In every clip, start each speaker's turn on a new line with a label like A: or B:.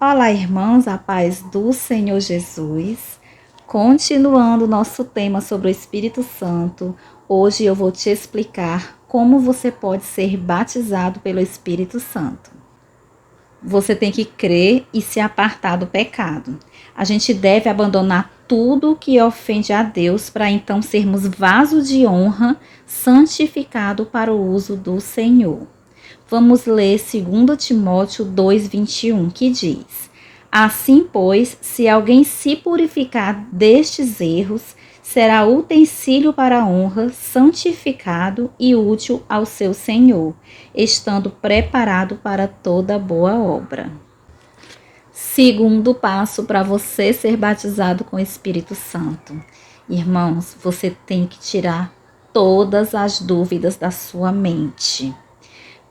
A: Olá, irmãos, a paz do Senhor Jesus. Continuando o nosso tema sobre o Espírito Santo, hoje eu vou te explicar como você pode ser batizado pelo Espírito Santo. Você tem que crer e se apartar do pecado. A gente deve abandonar tudo que ofende a Deus para então sermos vaso de honra, santificado para o uso do Senhor. Vamos ler 2 Timóteo 2,21, que diz: Assim, pois, se alguém se purificar destes erros, será utensílio para a honra, santificado e útil ao seu Senhor, estando preparado para toda boa obra. Segundo passo para você ser batizado com o Espírito Santo. Irmãos, você tem que tirar todas as dúvidas da sua mente.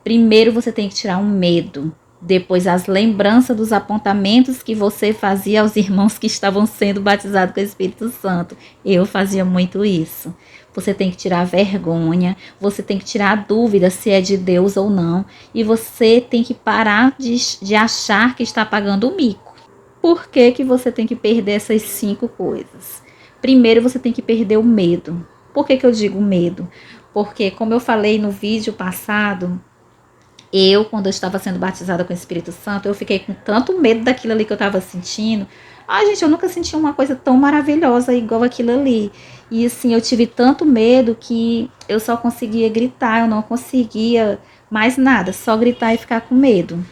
A: Primeiro você tem que tirar um medo, depois as lembranças dos apontamentos que você fazia aos irmãos que estavam sendo batizados com o Espírito Santo. Eu fazia muito isso. Você tem que tirar a vergonha, você tem que tirar a dúvida se é de Deus ou não, e você tem que parar de achar que está pagando o mico. Por que você tem que perder essas 5 coisas? Primeiro você tem que perder o medo. Por que eu digo medo? Porque, como eu falei no vídeo passado, quando eu estava sendo batizada com o Espírito Santo, eu fiquei com tanto medo daquilo ali que eu estava sentindo. Ai, gente, eu nunca senti uma coisa tão maravilhosa igual aquilo ali. E assim, eu tive tanto medo que eu só conseguia gritar, eu não conseguia mais nada, só gritar e ficar com medo.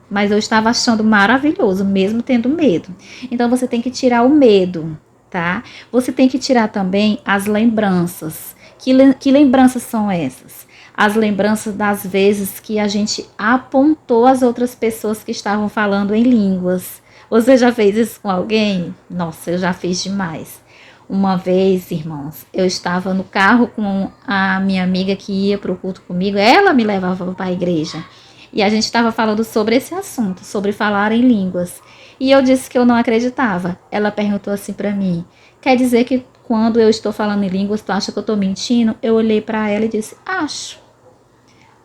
A: Mas eu estava achando maravilhoso, mesmo tendo medo. Então, você tem que tirar o medo, tá? Você tem que tirar também as lembranças. Que lembranças são essas? As lembranças das vezes que a gente apontou as outras pessoas que estavam falando em línguas. Você já fez isso com alguém? Nossa, eu já fiz demais. Uma vez, irmãos, eu estava no carro com a minha amiga que ia para o culto comigo. Ela me levava para a igreja. E a gente estava falando sobre esse assunto, sobre falar em línguas. E eu disse que eu não acreditava. Ela perguntou assim para mim: quer dizer que quando eu estou falando em línguas, tu acha que eu estou mentindo? Eu olhei para ela e disse: acho.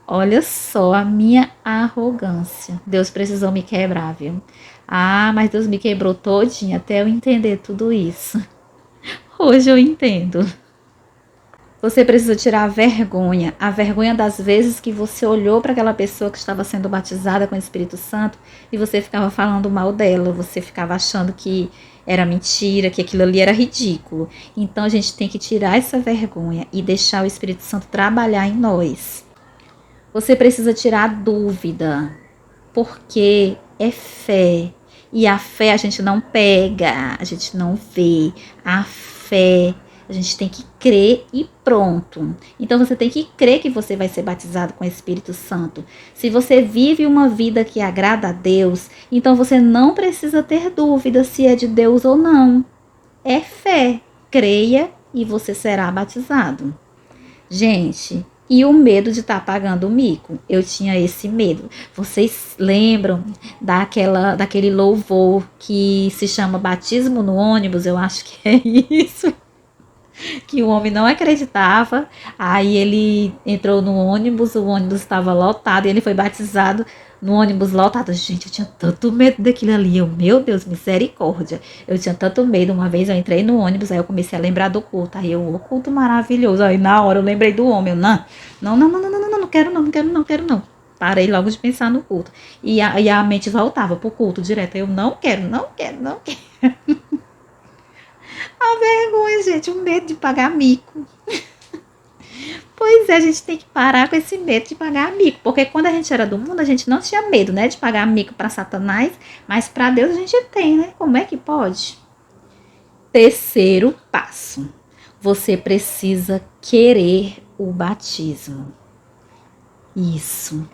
A: Olha só a minha arrogância. Deus precisou me quebrar, viu? Ah, mas Deus me quebrou todinha até eu entender tudo isso. Hoje eu entendo. Você precisa tirar a vergonha das vezes que você olhou para aquela pessoa que estava sendo batizada com o Espírito Santo e você ficava falando mal dela, você ficava achando que era mentira, que aquilo ali era ridículo. Então a gente tem que tirar essa vergonha e deixar o Espírito Santo trabalhar em nós. Você precisa tirar a dúvida, porque é fé. E a fé a gente não pega, a gente não vê. A fé, a gente tem que crer e pronto. Então você tem que crer que você vai ser batizado com o Espírito Santo. Se você vive uma vida que agrada a Deus, então você não precisa ter dúvida se é de Deus ou não. É fé. Creia e você será batizado. Gente, e o medo de estar pagando o mico? Eu tinha esse medo. Vocês lembram daquele louvor que se chama Batismo no Ônibus? Eu acho que é isso. Que o homem não acreditava. Aí ele entrou no ônibus, o ônibus estava lotado e ele foi batizado no ônibus lotado. Gente, eu tinha tanto medo daquilo ali. Meu Deus, misericórdia. Eu tinha tanto medo. Uma vez eu entrei no ônibus, aí eu comecei a lembrar do culto. Aí o culto maravilhoso. Aí na hora eu lembrei do homem. Eu, não quero não. Parei logo de pensar no culto. E a mente voltava pro culto direto. Eu não quero. A vergonha, gente, o medo de pagar mico. Pois é, a gente tem que parar com esse medo de pagar mico, porque quando a gente era do mundo, a gente não tinha medo, né, de pagar mico para Satanás, mas para Deus a gente tem, né? Como é que pode? Terceiro passo. Você precisa querer o batismo. Isso.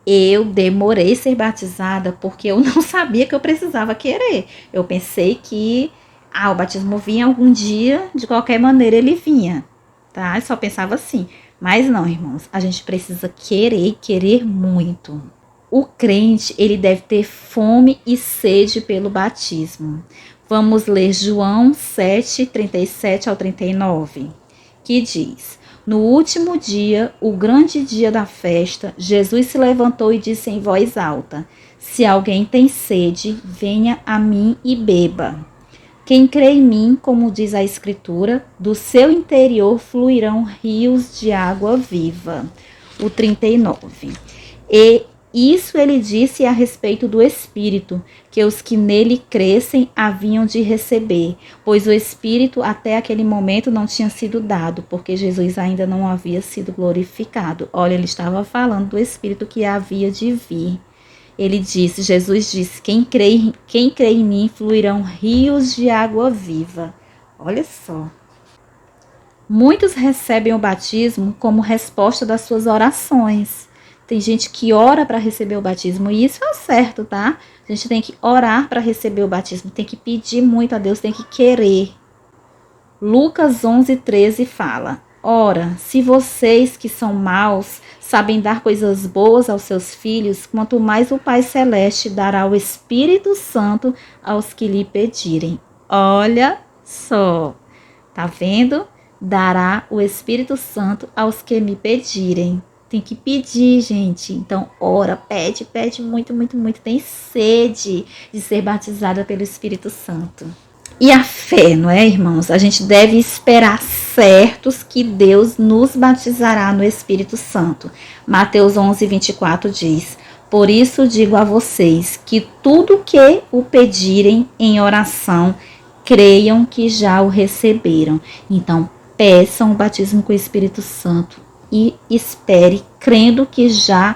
A: Eu demorei a ser batizada porque eu não sabia que eu precisava querer. Eu pensei que o batismo vinha algum dia, de qualquer maneira ele vinha, tá? Eu só pensava assim. Mas não, irmãos, a gente precisa querer muito. O crente, ele deve ter fome e sede pelo batismo. Vamos ler João 7, 37 ao 39, que diz: no último dia, o grande dia da festa, Jesus se levantou e disse em voz alta: Se alguém tem sede, venha a mim e beba. Quem crê em mim, como diz a Escritura, do seu interior fluirão rios de água viva. O 39. E isso ele disse a respeito do Espírito, que os que nele crescem haviam de receber, pois o Espírito até aquele momento não tinha sido dado, porque Jesus ainda não havia sido glorificado. Olha, ele estava falando do Espírito que havia de vir. Jesus disse, quem crê em mim fluirão rios de água viva. Olha só. Muitos recebem o batismo como resposta das suas orações. Tem gente que ora para receber o batismo e isso é certo, tá? A gente tem que orar para receber o batismo, tem que pedir muito a Deus, tem que querer. Lucas 11:13 fala: ora, se vocês que são maus sabem dar coisas boas aos seus filhos, quanto mais o Pai Celeste dará o Espírito Santo aos que lhe pedirem. Olha só, tá vendo? Dará o Espírito Santo aos que me pedirem. Tem que pedir, gente. Então, ora, pede muito, muito, muito. Tem sede de ser batizada pelo Espírito Santo. E a fé, não é, irmãos? A gente deve esperar certos que Deus nos batizará no Espírito Santo. Mateus 11:24 diz: por isso digo a vocês que tudo que o pedirem em oração, creiam que já o receberam. Então, peçam o batismo com o Espírito Santo e espere, crendo que já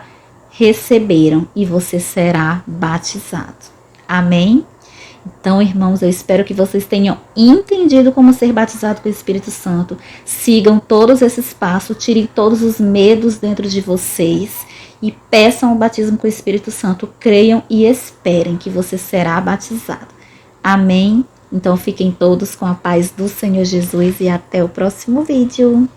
A: receberam, e você será batizado. Amém? Então, irmãos, eu espero que vocês tenham entendido como ser batizado com o Espírito Santo. Sigam todos esses passos, tirem todos os medos dentro de vocês e peçam o batismo com o Espírito Santo. Creiam e esperem que você será batizado. Amém? Então, fiquem todos com a paz do Senhor Jesus e até o próximo vídeo.